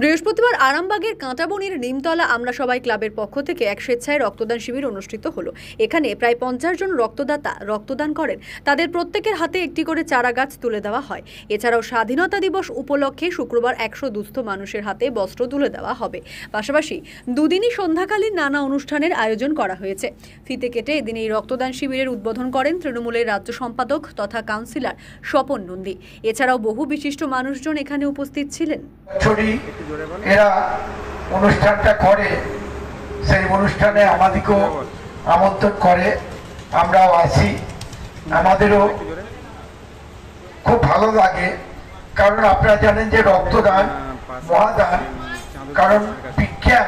বৃহস্পতিবার আরামবাগের কাঁটাবনির নিমতলা আমরা সবাই ক্লাবের পক্ষ থেকে এক স্বেচ্ছায় রক্তদান শিবির অনুষ্ঠিত হলো। এখানে প্রায় 50 জন রক্তদাতা রক্তদান করেন। তাদের প্রত্যেকের হাতে একটি করে চারা গাছ তুলে দেওয়া হয়। এছাড়াও স্বাধীনতা দিবস উপলক্ষে শুক্রবার 100 দুস্থ মানুষের হাতে বস্ত্র তুলে দেওয়া হবে। পাশাপাশি দুদিনই সন্ধ্যাকালীন নানা অনুষ্ঠানের আয়োজন করা হয়েছে। ফিতে কেটে এদিন এই রক্তদান শিবিরের উদ্বোধন করেন তৃণমূলের রাজ্য সম্পাদক তথা কাউন্সিলর স্বপন নন্দী। এছাড়াও বহু বিশিষ্ট মানুষজন এখানে উপস্থিত ছিলেন। এরা অনুষ্ঠানটা করে, সেই অনুষ্ঠানে আমাদেরকেও আমন্ত্রণ করে, আমরাও আসি। আমাদেরও খুব ভালো লাগে, কারণ আপনারা জানেন যে রক্তদান মহাদান। কারণ বিজ্ঞান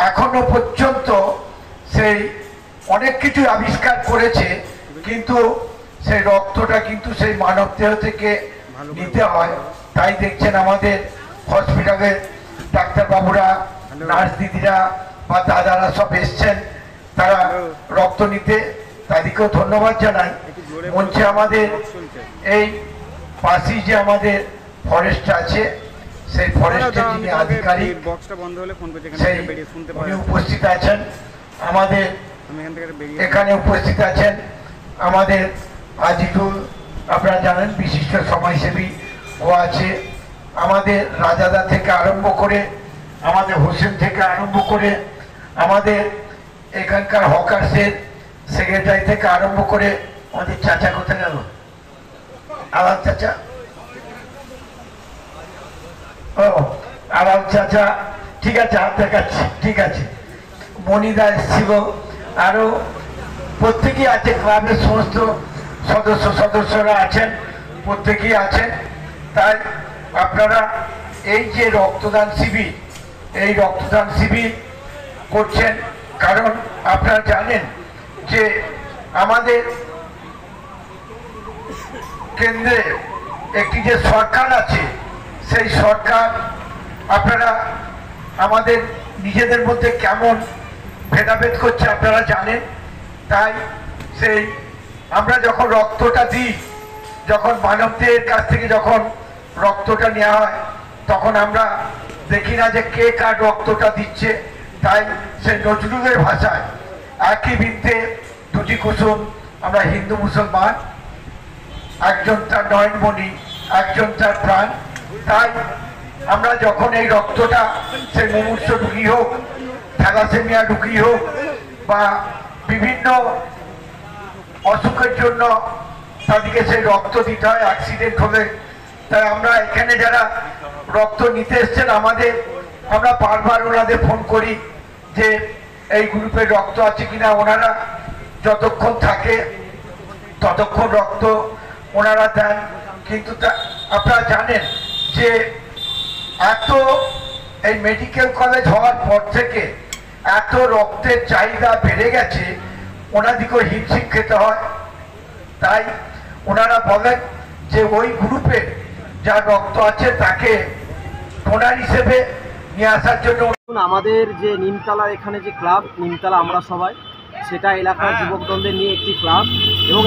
এখনো পর্যন্ত সেই অনেক কিছু আবিষ্কার করেছে, কিন্তু সেই রক্তটা কিন্তু সেই মানব দেহ থেকে নিতে হয়। তাই দেখছেন আমাদের হসপিটালের ডাক্তারবাবুরা, নার্স দিদিরা বা দাদারা সব এসছেন তারা রক্ত নিতে। তাদেরকেও ধন্যবাদ জানাই। মঞ্চে আমাদের এই পাশেই যে আমাদের ফরেস্ট আছে, সেই ফরেস্টের যিনি আধিকারিক সেই উনি উপস্থিত আছেন। আমাদের এখানে উপস্থিত আছেন আমাদের আজিজুল, আপনারা জানেন বিশিষ্ট সমাজসেবী ও আছে। আমাদের রাজাদা থেকে আরম্ভ করে, আমাদের হোসেন থেকে আরম্ভ করে, আমাদের এখানকার হকার্সের সেক্রেটারি থেকে আরম্ভ করে, আমাদের চাচা কোথায় গেল, আলাল চাচা, ও আলাল চাচা, ঠিক আছে, হাত দেখাচ্ছি, ঠিক আছে। মনিদা এসেছিল, আরো প্রত্যেকেই আছে, ক্লাবের সমস্ত সদস্যরা আছেন, প্রত্যেকেই আছেন। তাই আপনারা এই যে রক্তদান শিবির, এই রক্তদান শিবির করছেন, কারণ আপনারা জানেন যে আমাদের কেন্দ্রে একটি যে সরকার আছে, সেই সরকার আপনারা আমাদের নিজেদের মধ্যে কেমন ভেদাভেদ করছে আপনারা জানেন। তাই সেই আমরা যখন রক্তটা দিই, যখন মানবদের কাছ থেকে যখন রক্তটা নেওয়া হয়, তখন আমরা দেখি না যে কে কার রক্তটা দিচ্ছে। তাই সেই নজরুলের ভাষায় একই বৃত্তে দুটি কুসুম, আমরা হিন্দু মুসলমান, একজন তার নয়নমণি, একজন তার প্রাণ। তাই আমরা যখন এই রক্তটা সেই মুমূর্ষ রুগী হোক, থ্যালাসেমিয়া রুগী হোক বা বিভিন্ন অসুখের জন্য তাদেরকে সেই রক্ত দিতে হয় অ্যাক্সিডেন্ট হলে। তাই আমরা এখানে যারা রক্ত নিতে এসছেন আমরা বারবার ওনাদের ফোন করি যে এই গ্রুপের রক্ত আছে কিনা। ওনারা যতক্ষণ থাকে ততক্ষণ রক্ত ওনারা দেন। কিন্তু আপনারা জানেন যে এত এই মেডিকেল কলেজ হওয়ার পর থেকে এত রক্তের চাহিদা বেড়ে গেছে, ওনাদিকেও হিমশিম খেতে হয়। তাই ওনারা বলেন যে ওই গ্রুপে যার রক্ত আছে তাকে ডোনার হিসেবে নিয়ে আসার জন্য। আমাদের যে নিমতলা এখানে যে ক্লাব নিমতলা আমরা সবাই, সেটা এলাকার যুবকদলদের নিয়ে একটি ক্লাব এবং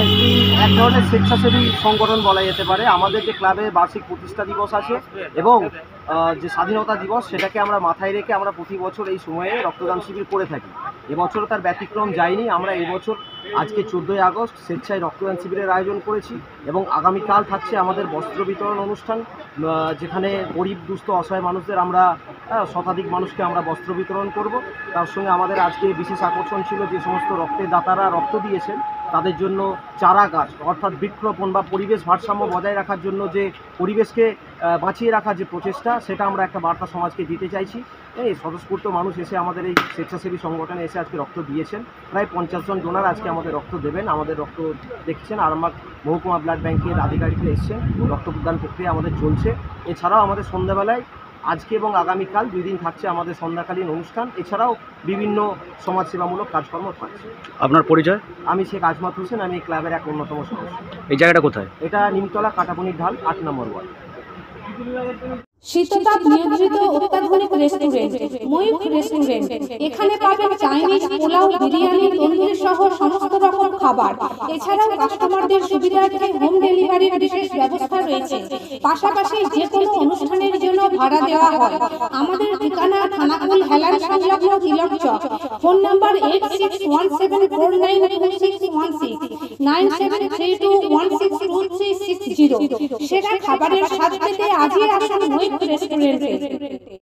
এক ধরনের স্বেচ্ছাসেবী সংগঠন বলা যেতে পারে। আমাদের যে ক্লাবের বার্ষিক প্রতিষ্ঠা দিবস আছে এবং যে স্বাধীনতা দিবস, সেটাকে আমরা মাথায় রেখে আমরা প্রতি বছর এই সময়ে রক্তদান শিবির করে থাকি। এবছরও তার ব্যতিক্রম যায়নি। আমরা এবছর আজকে 14ই আগস্ট স্বেচ্ছায় রক্তদান শিবিরের আয়োজন করেছি এবং আগামীকাল থাকছে আমাদের বস্ত্র বিতরণ অনুষ্ঠান, যেখানে গরিব দুস্থ অসহায় মানুষদের আমরা শতাধিক মানুষকে আমরা বস্ত্র বিতরণ করব। তার সঙ্গে আমাদের আজকে বিশেষ আকর্ষণ ছিল যে সমস্ত রক্তের দাতারা রক্ত দিয়েছেন তাদের জন্য চারা গাছ, অর্থাৎ বৃক্ষরোপণ বা পরিবেশ ভারসাম্য বজায় রাখার জন্য যে পরিবেশকে বাঁচিয়ে রাখার যে প্রচেষ্টা, সেটা আমরা একটা বার্তা সমাজকে দিতে চাইছি। এই স্বতঃস্ফূর্ত মানুষ এসে আমাদের এই স্বেচ্ছাসেবী সংগঠনে এসে আজকে রক্ত দিয়েছেন। প্রায় 50 জন ডোনার আজকে আমাদের রক্ত দেবেন। আমাদের রক্ত দেখছেন আরামবাগ মহকুমা ব্লাড ব্যাংকের আধিকারিকরা এসছেন, রক্তদান প্রক্রিয়া আমাদের চলছে। এছাড়াও আমাদের সন্ধ্যাবেলায় আজকে এবং আগামীকাল 2 দিন থাকছে আমাদের সন্ধ্যাকালীন অনুষ্ঠান। এছাড়াও বিভিন্ন সমাজসেবামূলক কাজকর্ম থাকছে। আপনার পরিচয়? আমি শেখ আজমাত হোসেন, আমি ক্লাবের এক অন্যতম সদস্য। এই জায়গাটা কোথায়? এটা নিমতলা কাটাবনির ঢাল 8 নম্বর ওয়ার্ড। শীততাপ নিয়ন্ত্রিত অত্যাধুনিক রেস্টুরেন্ট ময়ূখ রেস্টুরেন্ট। এখানে পাবেন চাইনিজ, পোলাও, বিরিয়ানি, তন্দুরি সহ সমস্ত রকম খাবার। এছাড়াও কাস্টমারদের সুবিধার্থে হোম ডেলিভারির বিশেষ ব্যবস্থা রয়েছে। পাশাপাশি যে কোনো অনুষ্ঠানের জন্য ভাড়া দেওয়া হয়। আমাদের ঠিকানা খানাকুল হেলান সংলগ্ন তিলক চক। Phone number 8617492616 9732162360। সেরা খাবারের স্বাদ পেতে আজই আসুন মৈত্র রেস্টুরেন্টে।